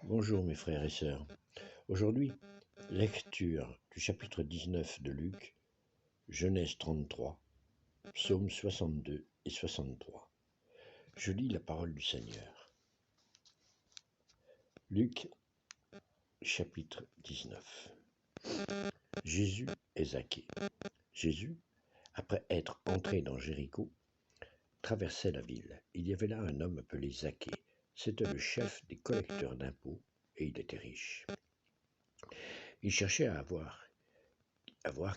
Bonjour mes frères et sœurs. Aujourd'hui, lecture du chapitre 19 de Luc, Genèse 33, psaumes 62 et 63. Je lis la parole du Seigneur. Luc, chapitre 19. Jésus et Zaché. Jésus, après être entré dans Jéricho, traversait la ville. Il y avait là un homme appelé Zaché. C'était le chef des collecteurs d'impôts et il était riche. Il cherchait à voir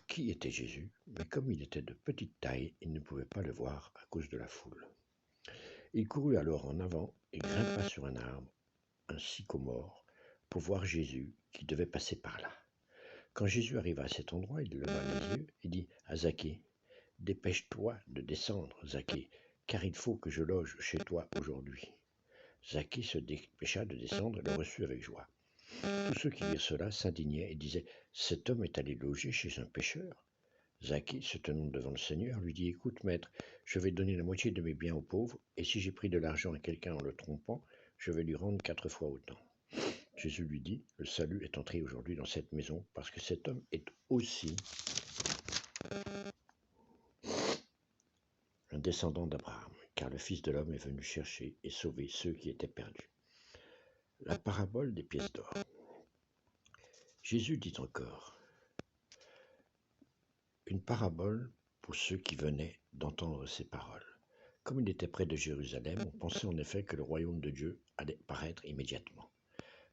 qui était Jésus, mais comme il était de petite taille, il ne pouvait pas le voir à cause de la foule. Il courut alors en avant et grimpa sur un arbre, un sycomore, pour voir Jésus qui devait passer par là. Quand Jésus arriva à cet endroit, il leva les yeux et dit à Zaché, « Dépêche-toi de descendre, Zaché, car il faut que je loge chez toi aujourd'hui. » Zaché se dépêcha de descendre et le reçut avec joie. Tous ceux qui virent cela s'indignaient et disaient, « Cet homme est allé loger chez un pécheur. » Zaché, se tenant devant le Seigneur, lui dit, « Écoute, maître, je vais donner la moitié de mes biens aux pauvres, et si j'ai pris de l'argent à quelqu'un en le trompant, je vais lui rendre 4 fois autant. » Jésus lui dit, « Le salut est entré aujourd'hui dans cette maison, parce que cet homme est aussi un descendant d'Abraham, car le Fils de l'homme est venu chercher et sauver ceux qui étaient perdus. » La parabole des pièces d'or. Jésus dit encore, une parabole pour ceux qui venaient d'entendre ces paroles. Comme il était près de Jérusalem, on pensait en effet que le royaume de Dieu allait paraître immédiatement.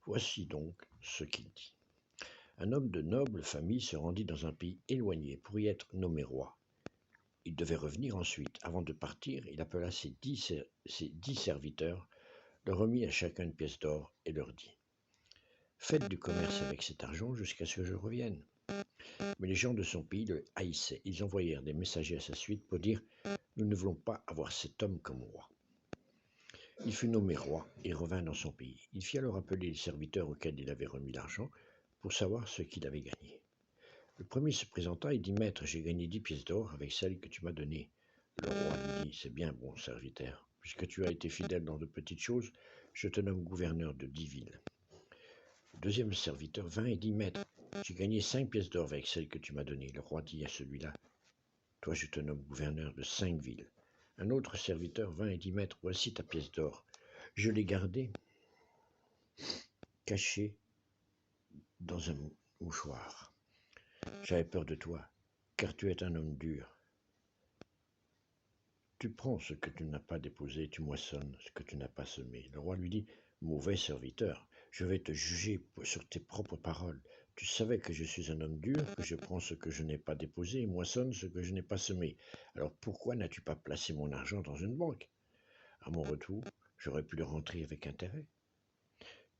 Voici donc ce qu'il dit. Un homme de noble famille se rendit dans un pays éloigné pour y être nommé roi. Il devait revenir ensuite. Avant de partir, il appela ses 10 serviteurs, leur remit à chacun une pièce d'or et leur dit, « Faites du commerce avec cet argent jusqu'à ce que je revienne. » Mais les gens de son pays le haïssaient. Ils envoyèrent des messagers à sa suite pour dire, « Nous ne voulons pas avoir cet homme comme roi. » Il fut nommé roi et revint dans son pays. Il fit alors appeler les serviteurs auxquels il avait remis l'argent pour savoir ce qu'il avait gagné. Le premier se présenta et dit, « Maître, j'ai gagné 10 pièces d'or avec celles que tu m'as données. » Le roi lui dit, « C'est bien, bon serviteur. Puisque tu as été fidèle dans de petites choses, je te nomme gouverneur de 10 villes. » Le deuxième serviteur vint et dit, « Maître, j'ai gagné 5 pièces d'or avec celles que tu m'as données. » Le roi dit à celui-là, « Toi, je te nomme gouverneur de 5 villes. » Un autre serviteur vint et dit, « Maître, voici ta pièce d'or. Je l'ai gardée cachée dans un mouchoir. J'avais peur de toi, car tu es un homme dur. Tu prends ce que tu n'as pas déposé, tu moissonnes ce que tu n'as pas semé. » Le roi lui dit, « Mauvais serviteur, je vais te juger sur tes propres paroles. Tu savais que je suis un homme dur, que je prends ce que je n'ai pas déposé et moissonne ce que je n'ai pas semé. Alors pourquoi n'as-tu pas placé mon argent dans une banque? À mon retour, j'aurais pu le rentrer avec intérêt. »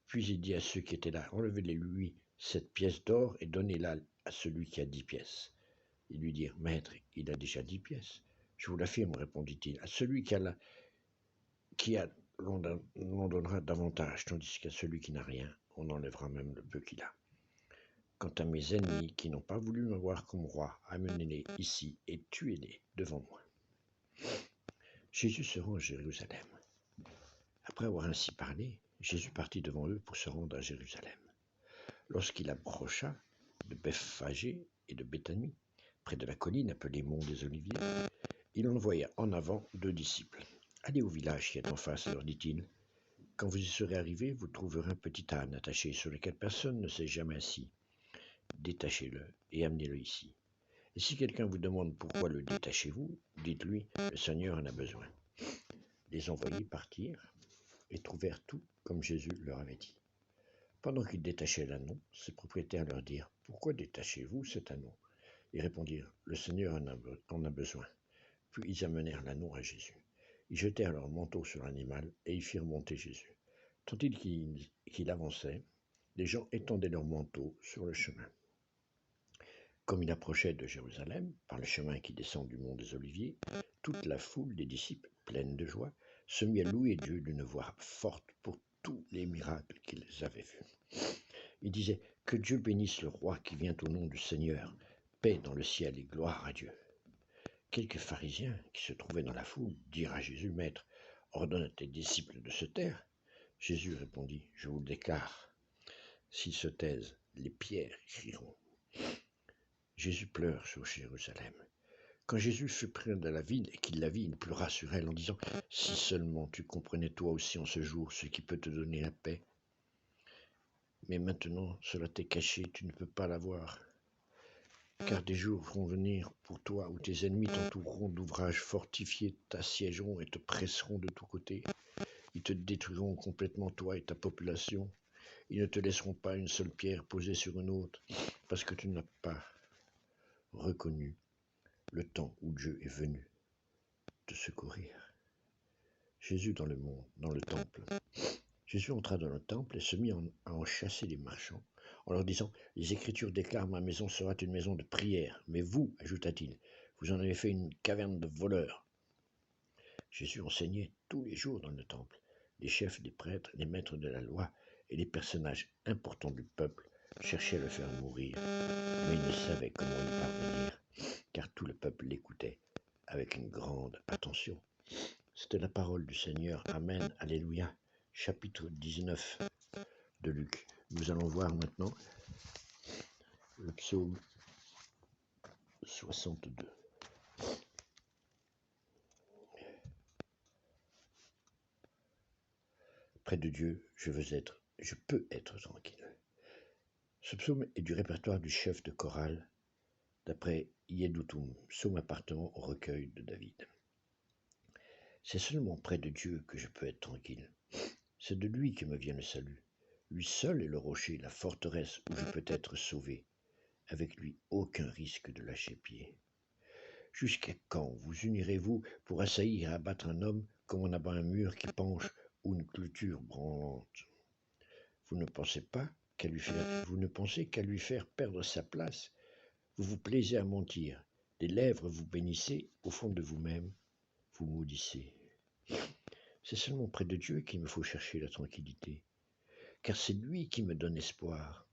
Puis il dit à ceux qui étaient là, « Enlevez-lui cette pièce d'or et donnez-la à celui qui a 10 pièces. » Ils lui dirent, « Maître, il a déjà 10 pièces. » « Je vous l'affirme, répondit-il, à celui l'on donnera davantage, tandis qu'à celui qui n'a rien, on enlèvera même le peu qu'il a. Quant à mes ennemis qui n'ont pas voulu me voir comme roi, amenez-les ici et tuez-les devant moi. » Jésus se rend à Jérusalem. Après avoir ainsi parlé, Jésus partit devant eux pour se rendre à Jérusalem. Lorsqu'il approcha de Bethphagée et de Béthanie, près de la colline appelée Mont des Oliviers, il envoya en avant 2 disciples. « Allez au village qui est en face, leur dit-il. Quand vous y serez arrivés, vous trouverez un petit âne attaché sur lequel personne ne s'est jamais assis. Détachez-le et amenez-le ici. Et si quelqu'un vous demande pourquoi le détachez-vous, dites-lui, le Seigneur en a besoin. » Les envoyés partirent et trouvèrent tout comme Jésus leur avait dit. Pendant qu'ils détachaient l'ânon, ses propriétaires leur dirent, « Pourquoi détachez-vous cet ânon ?» Ils répondirent, « Le Seigneur en a besoin. » Puis ils amenèrent l'ânon à Jésus. Ils jetèrent leur manteau sur l'animal et y firent monter Jésus. Tandis qu'il avançait, les gens étendaient leurs manteaux sur le chemin. Comme il approchait de Jérusalem, par le chemin qui descend du mont des Oliviers, toute la foule des disciples, pleine de joie, se mit à louer Dieu d'une voix forte pour tous les miracles qu'ils avaient vus. Ils disaient, « Que Dieu bénisse le roi qui vient au nom du Seigneur, paix dans le ciel et gloire à Dieu. » Quelques pharisiens qui se trouvaient dans la foule dirent à Jésus, « Maître, ordonne à tes disciples de se taire. » Jésus répondit, « Je vous le déclare, s'ils se taisent, les pierres crieront. » Jésus pleure sur Jérusalem. Quand Jésus fut près de la ville et qu'il la vit, il pleura sur elle en disant, « Si seulement tu comprenais toi aussi en ce jour ce qui peut te donner la paix. Mais maintenant, cela t'est caché, tu ne peux pas l'avoir. Car des jours vont venir pour toi où tes ennemis t'entoureront d'ouvrages fortifiés, t'assiégeront et te presseront de tous côtés. Ils te détruiront complètement, toi et ta population. Ils ne te laisseront pas une seule pierre posée sur une autre, parce que tu n'as pas reconnu le temps où Dieu est venu te secourir. » Jésus dans le temple. Jésus entra dans le temple et se mit à en chasser les marchands, en leur disant, « Les Écritures déclarent, ma maison sera une maison de prière. Mais vous, ajouta-t-il, vous en avez fait une caverne de voleurs. » Jésus enseignait tous les jours dans le temple. Les chefs des prêtres, les maîtres de la loi et les personnages importants du peuple cherchaient à le faire mourir, mais ils ne savaient comment y parvenir, car tout le peuple l'écoutait avec une grande attention. C'était la parole du Seigneur. Amen. Alléluia. Chapitre 19 de Luc. Nous allons voir maintenant le psaume 62. Près de Dieu, je peux être tranquille. Ce psaume est du répertoire du chef de chorale, d'après Yedutun, psaume appartenant au recueil de David. C'est seulement près de Dieu que je peux être tranquille. C'est de lui que me vient le salut. Lui seul est le rocher, la forteresse où je peux être sauvé. Avec lui, aucun risque de lâcher pied. Jusqu'à quand vous unirez-vous pour assaillir et abattre un homme comme on abat un mur qui penche ou une clôture branlante? Vous ne pensez qu'à lui faire perdre sa place. Vous vous plaisez à mentir. Des lèvres vous bénissez, au fond de vous-même, vous maudissez. C'est seulement près de Dieu qu'il me faut chercher la tranquillité, car c'est lui qui me donne espoir.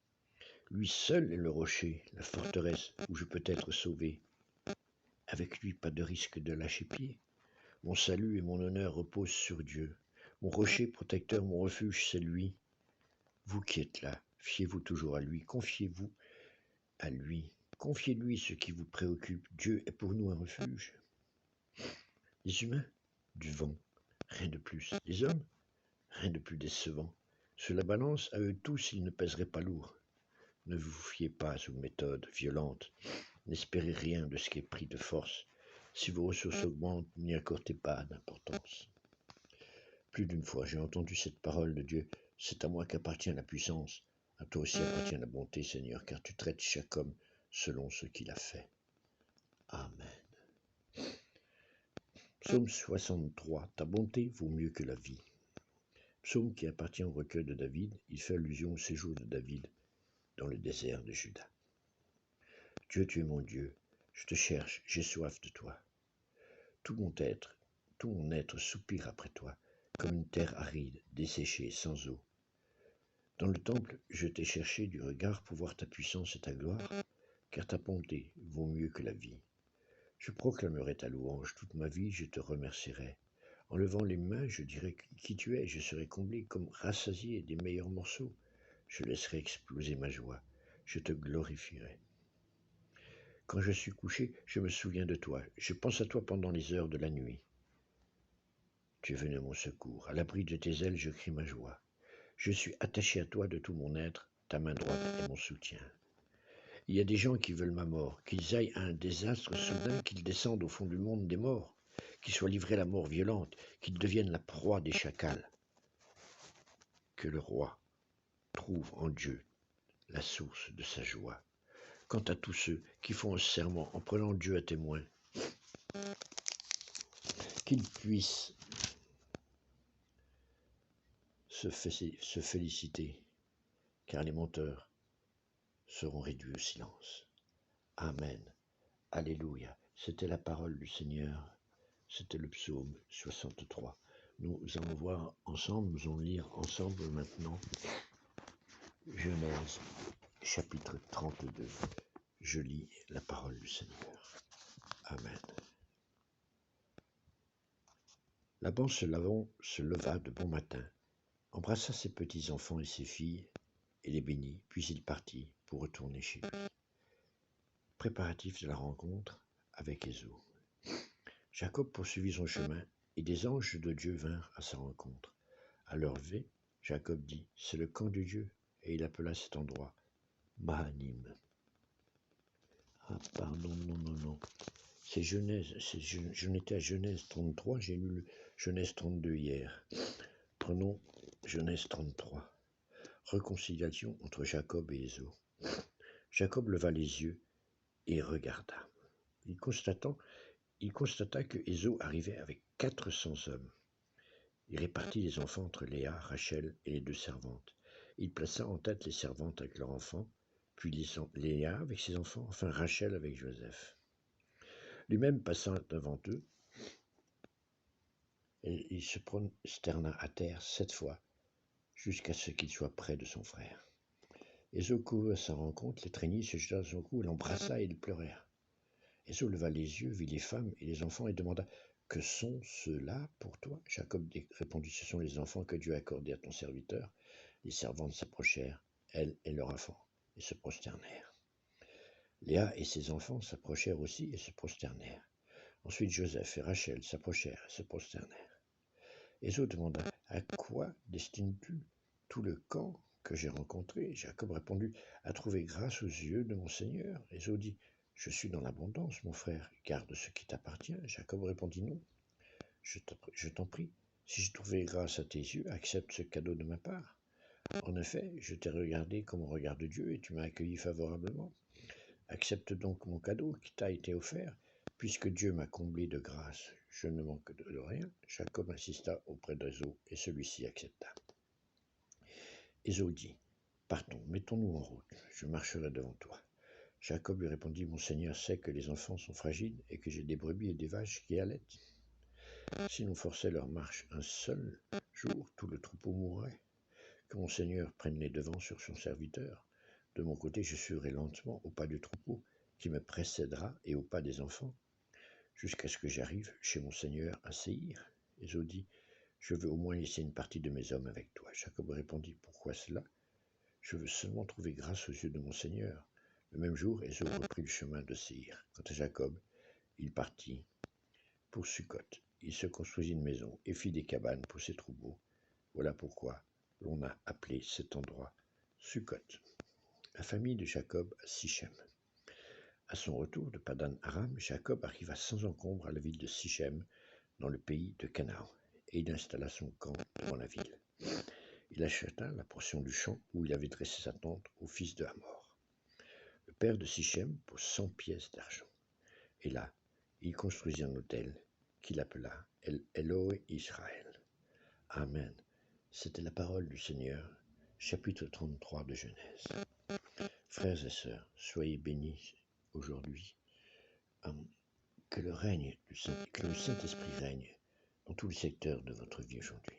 Lui seul est le rocher, la forteresse où je peux être sauvé. Avec lui, pas de risque de lâcher pied. Mon salut et mon honneur reposent sur Dieu. Mon rocher protecteur, mon refuge, c'est lui. Vous qui êtes là, fiez-vous toujours à lui, confiez-vous à lui. Confiez-lui ce qui vous préoccupe. Dieu est pour nous un refuge. Les humains, du vent, rien de plus. Les hommes, rien de plus décevant. Sur la balance, à eux tous, ils ne pèseraient pas lourd. Ne vous fiez pas aux méthodes violentes. N'espérez rien de ce qui est pris de force. Si vos ressources augmentent, n'y accordez pas d'importance. Plus d'une fois, j'ai entendu cette parole de Dieu. C'est à moi qu'appartient la puissance. À toi aussi appartient la bonté, Seigneur, car tu traites chaque homme selon ce qu'il a fait. Amen. Psaume 63. Ta bonté vaut mieux que la vie. Psaume qui appartient au recueil de David. Il fait allusion au séjour de David dans le désert de Juda. Dieu, tu es mon Dieu. Je te cherche, j'ai soif de toi. Tout mon être soupire après toi, comme une terre aride, desséchée, sans eau. Dans le temple, je t'ai cherché du regard pour voir ta puissance et ta gloire, car ta bonté vaut mieux que la vie. Je proclamerai ta louange toute ma vie, je te remercierai. En levant les mains, je dirai qui tu es, je serai comblé comme rassasié des meilleurs morceaux. Je laisserai exploser ma joie, je te glorifierai. Quand je suis couché, je me souviens de toi, je pense à toi pendant les heures de la nuit. Tu es venu à mon secours, à l'abri de tes ailes, je crie ma joie. Je suis attaché à toi de tout mon être, ta main droite est mon soutien. Il y a des gens qui veulent ma mort, qu'ils aillent à un désastre soudain, qu'ils descendent au fond du monde des morts, qu'ils soient livrés à la mort violente, qu'ils deviennent la proie des chacals. Que le roi trouve en Dieu la source de sa joie. Quant à tous ceux qui font un serment en prenant Dieu à témoin, qu'ils puissent se féliciter, car les menteurs seront réduits au silence. Amen. Alléluia. C'était la parole du Seigneur. C'était le psaume 63. Nous allons voir ensemble, nous allons lire ensemble maintenant Genèse chapitre 32. Je lis la parole du Seigneur. Amen. Laban se leva de bon matin embrassa ses petits-enfants et ses filles, et les bénit, puis il partit pour retourner chez lui. Préparatif de la rencontre avec Ésaü. Jacob poursuivit son chemin, et des anges de Dieu vinrent à sa rencontre. À leur lever, Jacob dit, « C'est le camp de Dieu », et il appela cet endroit Mahanim. Ah, pardon, non. C'est Genèse, j'en étais à Genèse 33, j'ai lu Genèse 32 hier. Prenons Genèse 33. Réconciliation entre Jacob et Ésaü. Jacob leva les yeux et regarda. Il constata que Ésaü arrivait avec 400 hommes. Il répartit les enfants entre Léa, Rachel et les 2 servantes. Il plaça en tête les servantes avec leurs enfants, puis Léa avec ses enfants, enfin Rachel avec Joseph. Lui-même passa devant eux, et il se prosterna à terre 7 fois, jusqu'à ce qu'il soit près de son frère. Ésaü courut à sa rencontre, l'étreignit, se jeta à son cou, l'embrassa et ils pleurèrent. Ésaü leva les yeux, vit les femmes et les enfants et demanda, « Que sont ceux-là pour toi ?» Jacob répondit, « Ce sont les enfants que Dieu a accordés à ton serviteur. » Les servantes s'approchèrent, elles et leurs enfants, et se prosternèrent. Léa et ses enfants s'approchèrent aussi et se prosternèrent. Ensuite Joseph et Rachel s'approchèrent et se prosternèrent. Ésaü demanda, « À quoi destines-tu tout le camp que j'ai rencontré ?» Jacob répondit, « À trouver grâce aux yeux de mon Seigneur. » Ésaü dit, « Je suis dans l'abondance, mon frère, garde ce qui t'appartient. » Jacob répondit, « Non, je t'en prie, si j'ai trouvé grâce à tes yeux, accepte ce cadeau de ma part. En effet, je t'ai regardé comme on regarde Dieu et tu m'as accueilli favorablement. Accepte donc mon cadeau qui t'a été offert, puisque Dieu m'a comblé de grâce. Je ne manque de rien. » Jacob insista auprès d'Ésaü et celui-ci accepta. Ésaü dit, « Partons, mettons-nous en route, je marcherai devant toi. » Jacob lui répondit, « Mon Seigneur sait que les enfants sont fragiles et que j'ai des brebis et des vaches qui allaitent. Si l'on forçait leur marche un seul jour, tout le troupeau mourrait. Que mon Seigneur prenne les devants sur son serviteur. De mon côté, je suivrai lentement au pas du troupeau qui me précédera et au pas des enfants, jusqu'à ce que j'arrive chez mon Seigneur à Séhir. » Ésaü dit, « Je veux au moins laisser une partie de mes hommes avec toi. » Jacob répondit, « Pourquoi cela ? Je veux seulement trouver grâce aux yeux de mon Seigneur. » Le même jour, Ésaü reprit le chemin de Séhir. Quant à Jacob, il partit pour Sukkot. Il se construisit une maison et fit des cabanes pour ses troupeaux. Voilà pourquoi l'on a appelé cet endroit Sukkot. La famille de Jacob à Sichem. À son retour de Padan Aram, Jacob arriva sans encombre à la ville de Sichem, dans le pays de Canaan, et il installa son camp devant la ville. Il acheta la portion du champ où il avait dressé sa tente au fils de Hamor, le père de Sichem, pour 100 pièces d'argent. Et là, il construisit un autel qu'il appela El Elohe Israël. Amen. C'était la parole du Seigneur, chapitre 33 de Genèse. Frères et sœurs, soyez bénis aujourd'hui. Que le Saint-Esprit règne dans tout le secteur de votre vie aujourd'hui.